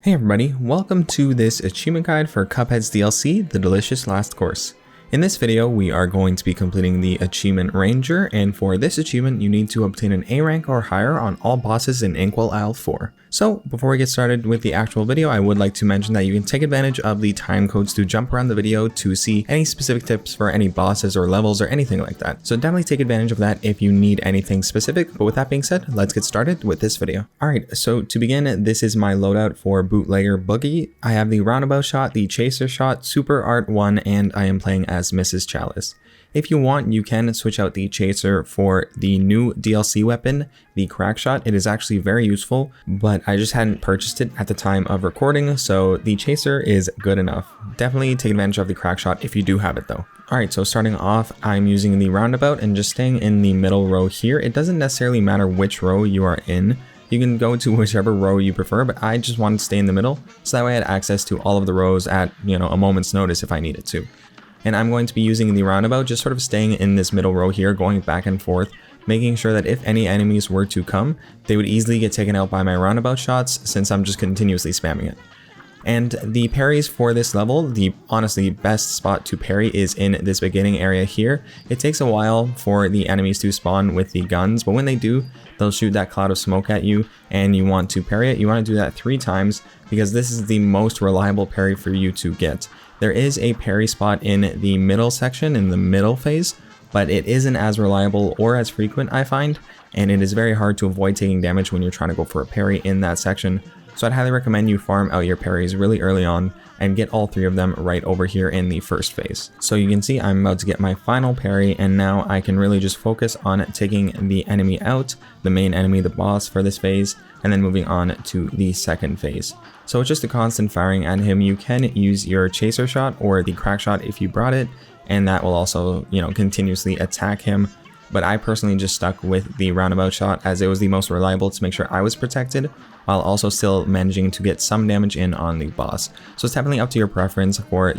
Hey everybody, welcome to this achievement guide for Cuphead's DLC, The Delicious Last Course. In this video, we are going to be completing the Achievement Ranger, and for this achievement, you need to obtain an A rank or higher on all bosses in Inkwell Isle 4. So, before we get started with the actual video, I would like to mention that you can take advantage of the time codes to jump around the video to see any specific tips for any bosses or levels or anything like that. So definitely take advantage of that if you need anything specific, but with that being said, let's get started with this video. Alright, so to begin, this is my loadout for Bootlegger Boogie. I have the roundabout shot, the chaser shot, super art 1, and I am playing as Mrs. Chalice. If you want, you can switch out the chaser for the new DLC weapon, the crack shot. It is actually very useful, but I just hadn't purchased it at the time of recording, so the chaser is good enough. Definitely take advantage of the crack shot if you do have it though. Alright, so starting off, I'm using the roundabout and just staying in the middle row here. It doesn't necessarily matter which row you are in. You can go to whichever row you prefer, but I just wanted to stay in the middle, so that way I had access to all of the rows at, a moment's notice if I needed to. And I'm going to be using the roundabout, just sort of staying in this middle row here, going back and forth, making sure that if any enemies were to come, they would easily get taken out by my roundabout shots since I'm just continuously spamming it. And the parries for this level, the honestly best spot to parry is in this beginning area here. It takes a while for the enemies to spawn with the guns, but when they do, they'll shoot that cloud of smoke at you and you want to parry it. You want to do that 3 times because this is the most reliable parry for you to get. There is a parry spot in the middle section, in the middle phase, but it isn't as reliable or as frequent, I find, and it is very hard to avoid taking damage when you're trying to go for a parry in that section. So I'd highly recommend you farm out your parries really early on and get all 3 of them right over here in the first phase. So you can see I'm about to get my final parry, and now I can really just focus on taking the enemy out, the main enemy, the boss for this phase, and then moving on to the second phase. So it's just a constant firing at him. You can use your chaser shot or the crack shot if you brought it, and that will also, continuously attack him. But I personally just stuck with the roundabout shot as it was the most reliable to make sure I was protected, while also still managing to get some damage in on the boss. So it's definitely up to your preference for,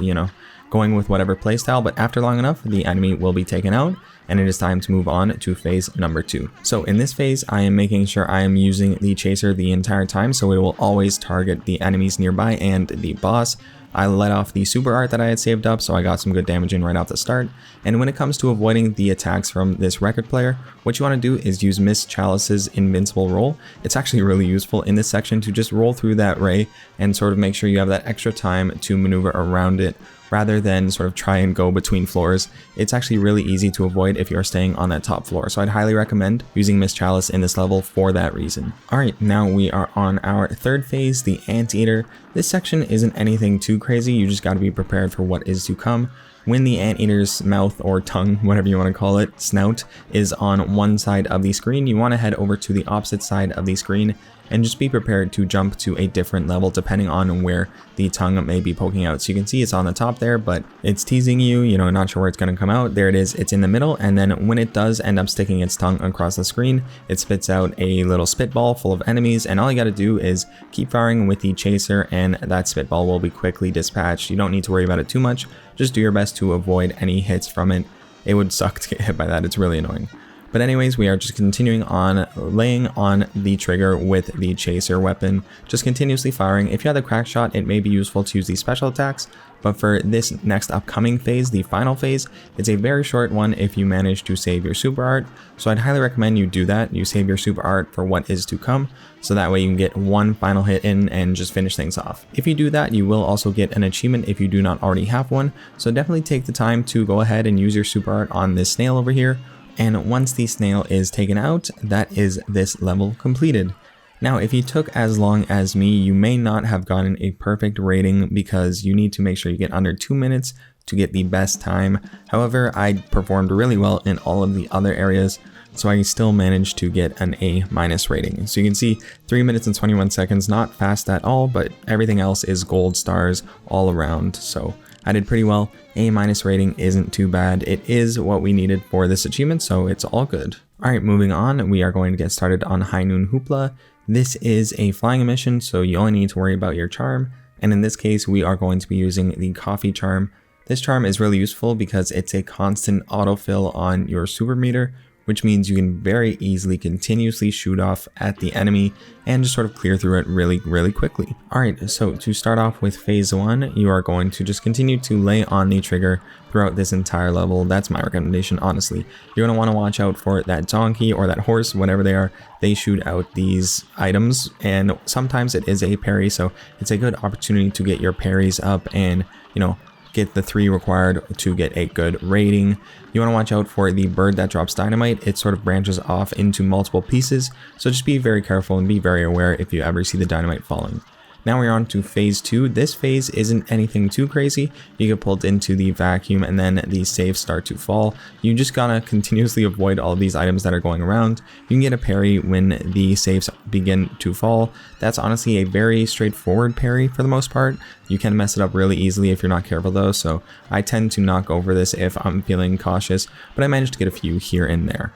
going with whatever playstyle, but after long enough, the enemy will be taken out, and it is time to move on to phase number 2. So in this phase, I am making sure I am using the chaser the entire time, so it will always target the enemies nearby and the boss. I let off the super art that I had saved up, so I got some good damage in right off the start. And when it comes to avoiding the attacks from this record player, what you want to do is use Miss Chalice's invincible roll. It's actually really useful in this section to just roll through that ray and sort of make sure you have that extra time to maneuver around it, rather than sort of try and go between floors. It's actually really easy to avoid if you're staying on that top floor, so I'd highly recommend using Miss Chalice in this level for that reason. Alright, now we are on our third phase, the Anteater. This section isn't anything too crazy, you just gotta be prepared for what is to come. When the Anteater's mouth or tongue, whatever you want to call it, snout, is on one side of the screen, you want to head over to the opposite side of the screen and just be prepared to jump to a different level depending on where the tongue may be poking out. So you can see it's on the top there, but it's teasing you, not sure where it's going to come out. There it is, it's in the middle, and then when it does end up sticking its tongue across the screen, it spits out a little spitball full of enemies, and all you got to do is keep firing with the chaser and that spitball will be quickly dispatched. You don't need to worry about it too much, just do your best to avoid any hits from it. It would suck to get hit by that, it's really annoying. But anyways, we are just continuing on laying on the trigger with the chaser weapon, just continuously firing. If you have the crack shot, it may be useful to use the special attacks, but for this next upcoming phase, the final phase, it's a very short one if you manage to save your super art. So I'd highly recommend you do that. You save your super art for what is to come, so that way you can get one final hit in and just finish things off. If you do that, you will also get an achievement if you do not already have one, so definitely take the time to go ahead and use your super art on this snail over here. And once the snail is taken out, that is this level completed. Now, if you took as long as me, you may not have gotten a perfect rating because you need to make sure you get under 2 minutes to get the best time. However, I performed really well in all of the other areas, so I still managed to get an A- rating. So you can see 3 minutes and 21 seconds, not fast at all, but everything else is gold stars all around. So I did pretty well. A- rating isn't too bad. It is what we needed for this achievement, so it's all good. Alright, moving on, we are going to get started on High Noon Hoopla. This is a flying mission, so you only need to worry about your charm, and in this case we are going to be using the coffee charm. This charm is really useful because it's a constant autofill on your super meter, which means you can very easily continuously shoot off at the enemy and just sort of clear through it really quickly. Alright, so to start off with phase 1, you are going to just continue to lay on the trigger throughout this entire level. That's my recommendation, honestly. You're going to want to watch out for that donkey or that horse, whatever they are. They shoot out these items, and sometimes it is a parry, so it's a good opportunity to get your parries up and, you know, get the 3 required to get a good rating. You want to watch out for the bird that drops dynamite. It sort of branches off into multiple pieces, so just be very careful and be very aware if you ever see the dynamite falling. Now we're on to phase 2. This phase isn't anything too crazy. You get pulled into the vacuum and then the safes start to fall. You just gotta continuously avoid all of these items that are going around. You can get a parry when the safes begin to fall. That's honestly a very straightforward parry for the most part. You can mess it up really easily if you're not careful though, so I tend to not go over this if I'm feeling cautious, but I managed to get a few here and there.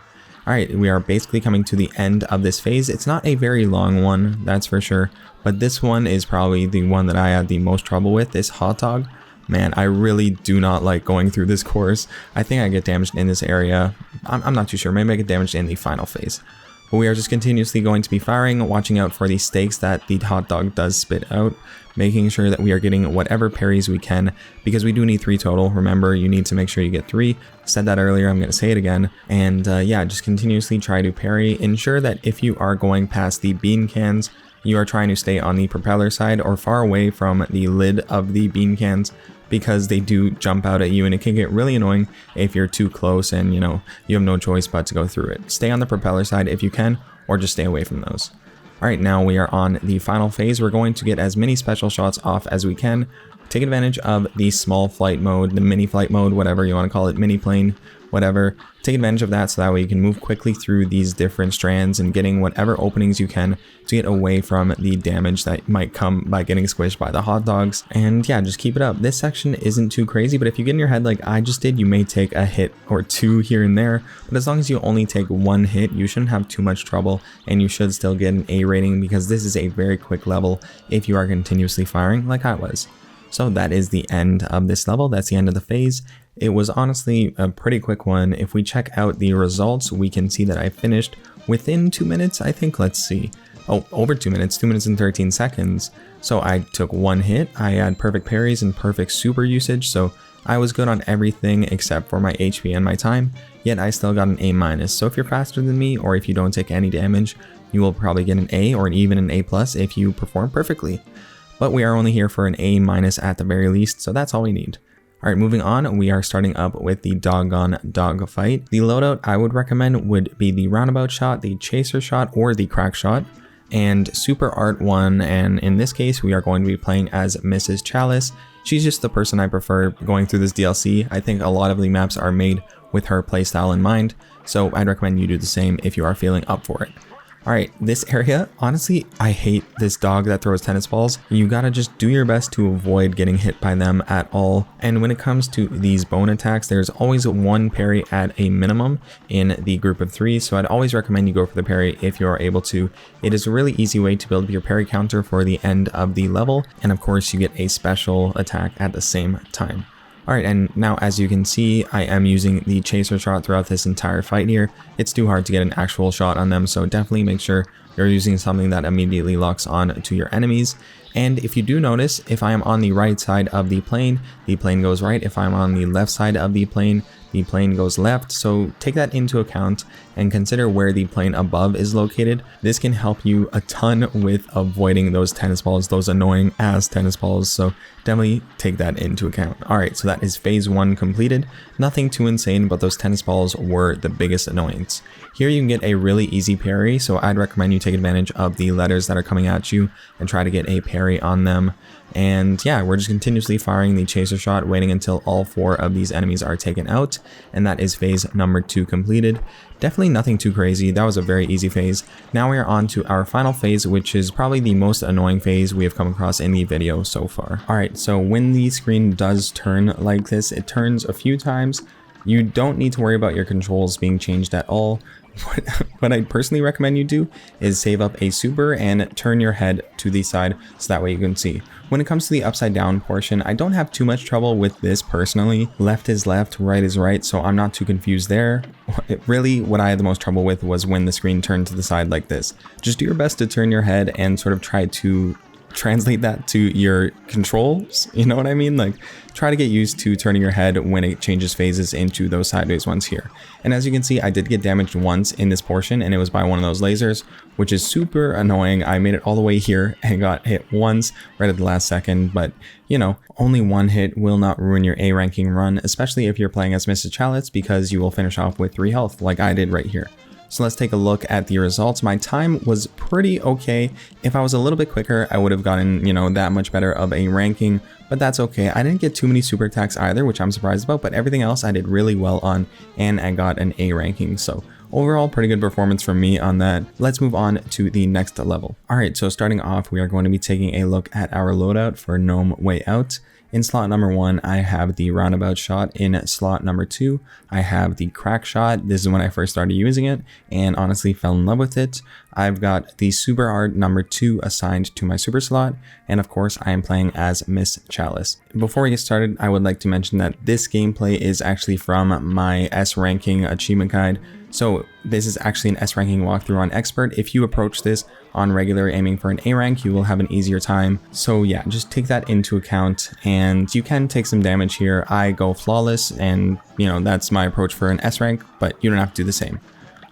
Alright, we are basically coming to the end of this phase. It's not a very long one, that's for sure, but this one is probably the one that I had the most trouble with, this hot dog. Man, I really do not like going through this course. I think I get damaged in this area. I'm not too sure, maybe I get damaged in the final phase. But we are just continuously going to be firing, watching out for the stakes that the hot dog does spit out, making sure that we are getting whatever parries we can, because we do need 3 total. Remember, you need to make sure you get 3. I said that earlier, I'm going to say it again. And yeah, just continuously try to parry. Ensure that if you are going past the bean cans, you are trying to stay on the propeller side or far away from the lid of the bean cans, because they do jump out at you and it can get really annoying if you're too close and, you know, you have no choice but to go through it. Stay on the propeller side if you can, or just stay away from those. Alright, now we are on the final phase. We're going to get as many special shots off as we can. Take advantage of the small flight mode, the mini flight mode, whatever you want to call it, mini plane, whatever. Take advantage of that so that way you can move quickly through these different strands and getting whatever openings you can to get away from the damage that might come by getting squished by the hot dogs. And yeah, just keep it up. This section isn't too crazy, but if you get in your head like I just did, you may take a hit or 2 here and there. But as long as you only take 1 hit, you shouldn't have too much trouble and you should still get an A rating, because this is a very quick level if you are continuously firing like I was. So that is the end of this level. That's the end of the phase. It was honestly a pretty quick one. If we check out the results, we can see that I finished within 2 minutes, I think. Let's see. Oh, over 2 minutes, 2 minutes and 13 seconds. So I took 1 hit. I had perfect parries and perfect super usage. So I was good on everything except for my HP and my time. Yet I still got an A-. So if you're faster than me, or if you don't take any damage, you will probably get an A or even an A+ if you perform perfectly. But we are only here for an A- at the very least, so that's all we need. Alright, moving on, we are starting up with the Doggone Dogfight. The loadout I would recommend would be the roundabout shot, the chaser shot, or the crack shot, and super art 1, and in this case we are going to be playing as Mrs. Chalice. She's just the person I prefer going through this DLC. I think a lot of the maps are made with her playstyle in mind, so I'd recommend you do the same if you are feeling up for it. Alright, this area, honestly, I hate this dog that throws tennis balls. You gotta just do your best to avoid getting hit by them at all. And when it comes to these bone attacks, there's always 1 parry at a minimum in the group of 3, so I'd always recommend you go for the parry if you are able to. It is a really easy way to build your parry counter for the end of the level, and of course you get a special attack at the same time. Alright, and now as you can see, I am using the chaser shot throughout this entire fight here. It's too hard to get an actual shot on them, so definitely make sure you're using something that immediately locks on to your enemies. And if you do notice, if I am on the right side of the plane goes right. If I'm on the left side of the plane goes left. So take that into account and consider where the plane above is located. This can help you a ton with avoiding those tennis balls, those annoying ass tennis balls. So definitely take that into account. Alright, so that is phase 1 completed. Nothing too insane, but those tennis balls were the biggest annoyance. Here you can get a really easy parry, so I'd recommend you take advantage of the letters that are coming at you and try to get a parry on them. And yeah, we're just continuously firing the chaser shot, waiting until all 4 of these enemies are taken out, and that is phase number 2 completed. Definitely nothing too crazy. That was a very easy phase. Now we are on to our final phase, which is probably the most annoying phase we have come across in the video so far. Alright, so when the screen does turn like this, it turns a few times. You don't need to worry about your controls being changed at all. What I personally recommend you do is save up a super and turn your head to the side so that way you can see. When it comes to the upside down portion, I don't have too much trouble with this personally. Left is left, right is right, so I'm not too confused there. Really, what I had the most trouble with was when the screen turned to the side like this. Just do your best to turn your head and sort of try to translate that to your controls, you know what I mean? Like, try to get used to turning your head when it changes phases into those sideways ones here. And as you can see, I did get damaged once in this portion, and it was by one of those lasers, which is super annoying. I made it all the way here and got hit once right at the last second, but you know, only one hit will not ruin your A ranking run, especially if you're playing as Mrs. Chalice, because you will finish off with 3 health like I did right here. So let's take a look at the results. My time was pretty okay. If I was a little bit quicker, I would have gotten, you know, that much better of a ranking, but that's okay. I didn't get too many super attacks either, which I'm surprised about, but everything else I did really well on, and I got an A ranking. So overall, pretty good performance from me on that. Let's move on to the next level. All right, so starting off, we are going to be taking a look at our loadout for Gnome Way Out. In slot number 1, I have the roundabout shot. In slot number 2, I have the crack shot. This is when I first started using it and honestly fell in love with it. I've got the super art number 2 assigned to my super slot, and of course I am playing as Miss Chalice. Before we get started, I would like to mention that this gameplay is actually from my S ranking achievement guide. So this is actually an S ranking walkthrough on expert. If you approach this on regular aiming for an A rank, you will have an easier time. So yeah, just take that into account, and you can take some damage here. I go flawless, and you know, that's my approach for an S rank, but you don't have to do the same.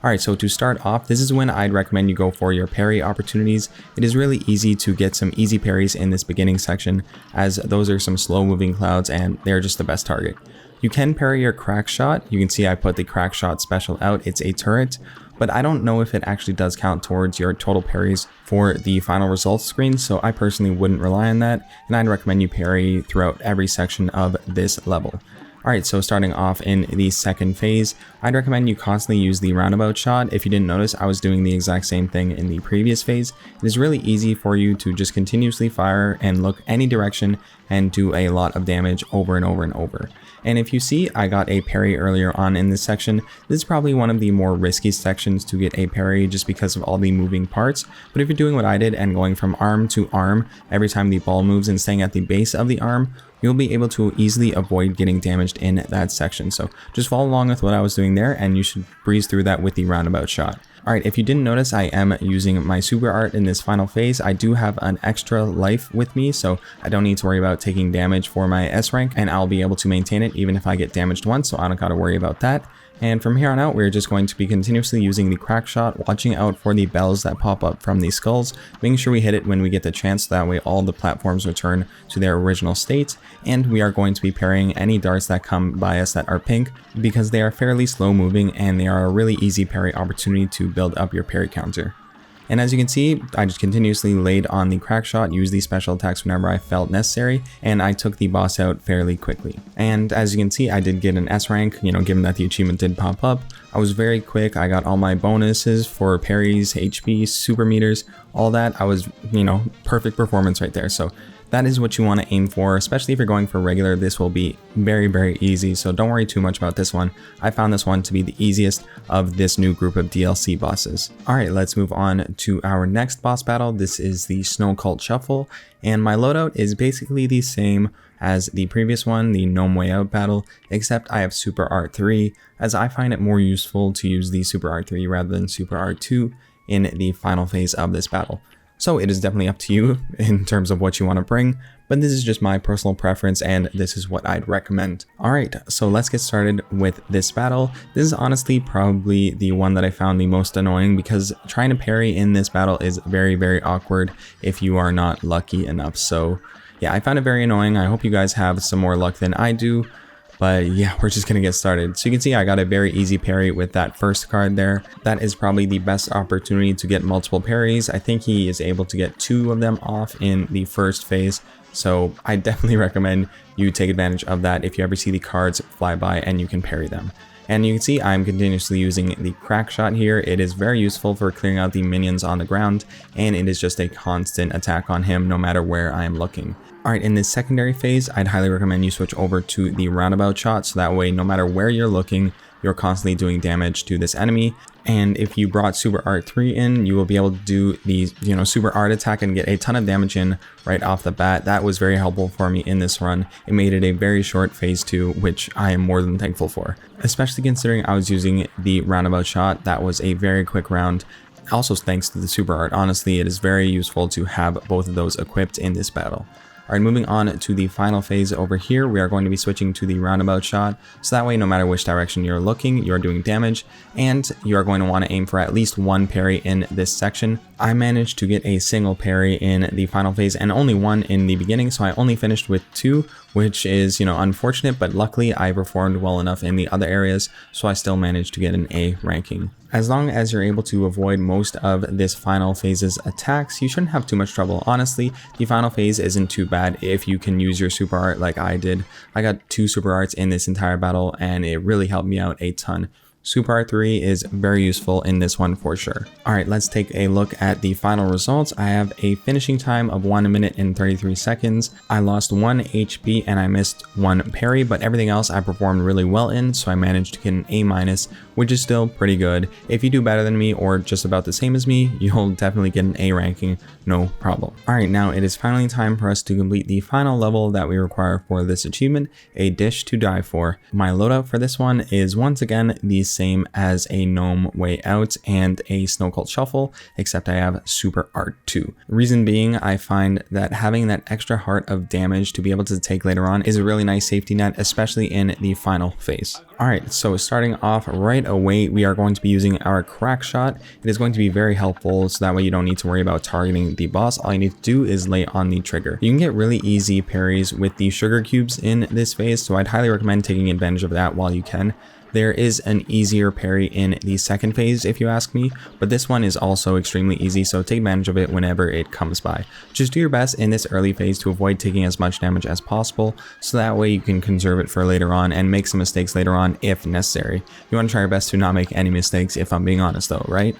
Alright, so to start off, this is when I'd recommend you go for your parry opportunities. It is really easy to get some easy parries in this beginning section, as those are some slow moving clouds and they're just the best target. You can parry your crack shot. You can see I put the crack shot special out. It's a turret, but I don't know if it actually does count towards your total parries for the final results screen, so I personally wouldn't rely on that, and I'd recommend you parry throughout every section of this level. Alright, so starting off in the second phase, I'd recommend you constantly use the roundabout shot. If you didn't notice, I was doing the exact same thing in the previous phase. It is really easy for you to just continuously fire and look any direction and do a lot of damage over and over and over. And if you see, I got a parry earlier on in this section. This is probably one of the more risky sections to get a parry just because of all the moving parts. But if you're doing what I did and going from arm to arm every time the ball moves and staying at the base of the arm, you'll be able to easily avoid getting damaged in that section. So just follow along with what I was doing there, and you should breeze through that with the roundabout shot. Alright, if you didn't notice, I am using my super art in this final phase. I do have an extra life with me, so I don't need to worry about taking damage for my S rank, and I'll be able to maintain it even if I get damaged once, so I don't gotta worry about that. And from here on out, we're just going to be continuously using the crack shot, watching out for the bells that pop up from the skulls, making sure we hit it when we get the chance, so that way all the platforms return to their original state. And we are going to be parrying any darts that come by us that are pink, because they are fairly slow moving and they are a really easy parry opportunity to build up your parry counter. And as you can see, I just continuously laid on the crack shot, used these special attacks whenever I felt necessary, and I took the boss out fairly quickly. And as you can see, I did get an S rank, you know, given that the achievement did pop up. I was very quick. I got all my bonuses for parries, HP, super meters, all that. I was, you know, perfect performance right there. So that is what you want to aim for, especially if you're going for regular. This will be very, very easy, so don't worry too much about this one. I found this one to be the easiest of this new group of DLC bosses. Alright, let's move on to our next boss battle. This is the Snow Cult Shuffle, and my loadout is basically the same as the previous one, the Gnome Way Out battle, except I have Super Art 3, as I find it more useful to use the Super Art 3 rather than Super Art 2 in the final phase of this battle. So it is definitely up to you in terms of what you want to bring, but this is just my personal preference and this is what I'd recommend. Alright, so let's get started with this battle. This is honestly probably the one that I found the most annoying, because trying to parry in this battle is very, very awkward if you are not lucky enough. So yeah, I found it very annoying. I hope you guys have some more luck than I do. But yeah, we're just gonna get started. So you can see I got a very easy parry with that first card there. That is probably the best opportunity to get multiple parries. I think he is able to get 2 of them off in the first phase. So I definitely recommend you take advantage of that if you ever see the cards fly by and you can parry them. And you can see I'm continuously using the crack shot here. It is very useful for clearing out the minions on the ground, and it is just a constant attack on him no matter where I am looking. Alright, in this secondary phase, I'd highly recommend you switch over to the roundabout shot, so that way no matter where you're looking, you're constantly doing damage to this enemy. And if you brought Super Art 3 in, you will be able to do the, Super Art attack and get a ton of damage in right off the bat. That was very helpful for me in this run. It made it a very short phase 2, which I am more than thankful for. Especially considering I was using the roundabout shot, that was a very quick round. Also thanks to the Super Art, honestly, it is very useful to have both of those equipped in this battle. Alright, moving on to the final phase over here, we are going to be switching to the roundabout shot, so that way no matter which direction you're looking, you're doing damage, and you are going to want to aim for at least one parry in this section. I managed to get a single parry in the final phase and only one in the beginning, so I only finished with 2, which is, unfortunate, but luckily I performed well enough in the other areas, so I still managed to get an A ranking. As long as you're able to avoid most of this final phase's attacks, you shouldn't have too much trouble. Honestly, the final phase isn't too bad if you can use your super art like I did. I got 2 super arts in this entire battle, and it really helped me out a ton. Super Art 3 is very useful in this one for sure. Alright, let's take a look at the final results. I have a finishing time of 1 minute and 33 seconds. I lost 1 HP and I missed 1 parry, but everything else I performed really well in, so I managed to get an A-, which is still pretty good. If you do better than me or just about the same as me, you'll definitely get an A ranking, no problem. Alright, now it is finally time for us to complete the final level that we require for this achievement, a dish to die for. My loadout for this one is once again the same as a Gnome Way Out and a Snow Cult Shuffle, except I have Super Art 2. Reason being, I find that having that extra heart of damage to be able to take later on is a really nice safety net, especially in the final phase. Alright, so starting off right away, we are going to be using our crack shot. It is going to be very helpful, so that way you don't need to worry about targeting the boss. All you need to do is lay on the trigger. You can get really easy parries with the sugar cubes in this phase, so I'd highly recommend taking advantage of that while you can. There is an easier parry in the second phase if you ask me, but this one is also extremely easy, so take advantage of it whenever it comes by. Just do your best in this early phase to avoid taking as much damage as possible, so that way you can conserve it for later on and make some mistakes later on if necessary. You want to try your best to not make any mistakes, if I'm being honest though, right?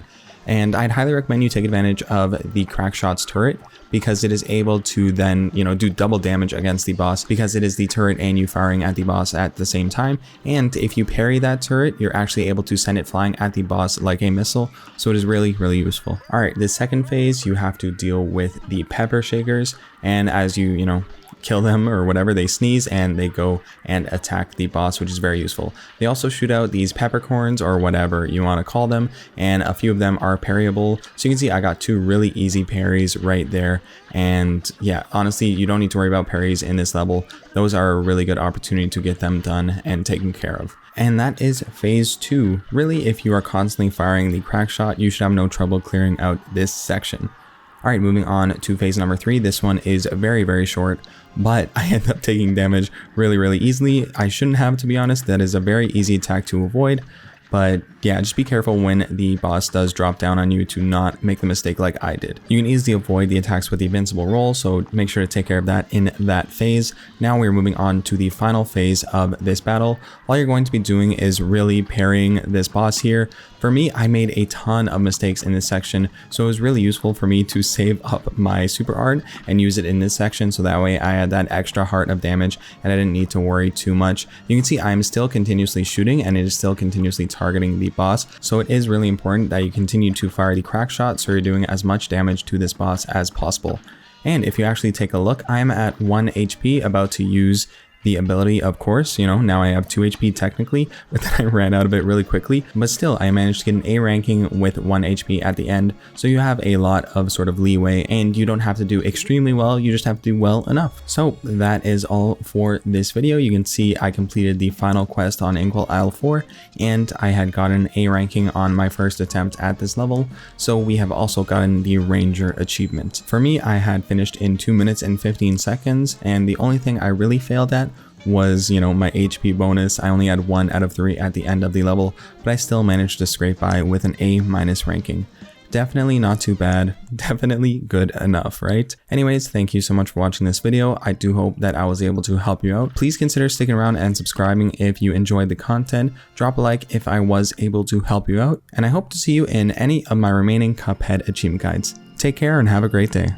And I'd highly recommend you take advantage of the crack shot's turret, because it is able to then, do double damage against the boss, because it is the turret and you firing at the boss at the same time. And if you parry that turret, you're actually able to send it flying at the boss like a missile. So it is really, really useful. Alright, this second phase, you have to deal with the pepper shakers. And as you, kill them or whatever, they sneeze and they go and attack the boss, which is very useful. They also shoot out these peppercorns or whatever you want to call them, and a few of them are parryable. So you can see I got 2 really easy parries right there. And yeah, honestly, you don't need to worry about parries in this level. Those are a really good opportunity to get them done and taken care of. And that is phase 2. Really, if you are constantly firing the crack shot, you should have no trouble clearing out this section. Alright, moving on to phase number 3. This one is very, very short, but I end up taking damage really, really easily. I shouldn't have, to be honest. That is a very easy attack to avoid. But yeah, just be careful when the boss does drop down on you to not make the mistake like I did. You can easily avoid the attacks with the invincible roll, so make sure to take care of that in that phase. Now we're moving on to the final phase of this battle. All you're going to be doing is really parrying this boss here. For me, I made a ton of mistakes in this section, so it was really useful for me to save up my super art and use it in this section, so that way I had that extra heart of damage and I didn't need to worry too much. You can see I'm still continuously shooting and it is still continuously targeting the boss, so it is really important that you continue to fire the crack shot so you're doing as much damage to this boss as possible. And if you actually take a look, I am at 1 HP, about to use the ability, of course. Now I have 2 HP technically, but then I ran out of it really quickly. But still, I managed to get an A ranking with 1 HP at the end. So you have a lot of sort of leeway, and you don't have to do extremely well, you just have to do well enough. So that is all for this video. You can see I completed the final quest on Inkwell Isle 4, and I had gotten an A ranking on my first attempt at this level. So we have also gotten the Ranger achievement. For me, I had finished in 2 minutes and 15 seconds, and the only thing I really failed at was, my HP bonus. I only had 1 out of 3 at the end of the level, but I still managed to scrape by with an A- ranking. Definitely not too bad, definitely good enough, right? Anyways, thank you so much for watching this video. I do hope that I was able to help you out. Please consider sticking around and subscribing if you enjoyed the content. Drop a like if I was able to help you out, and I hope to see you in any of my remaining Cuphead achievement guides. Take care and have a great day.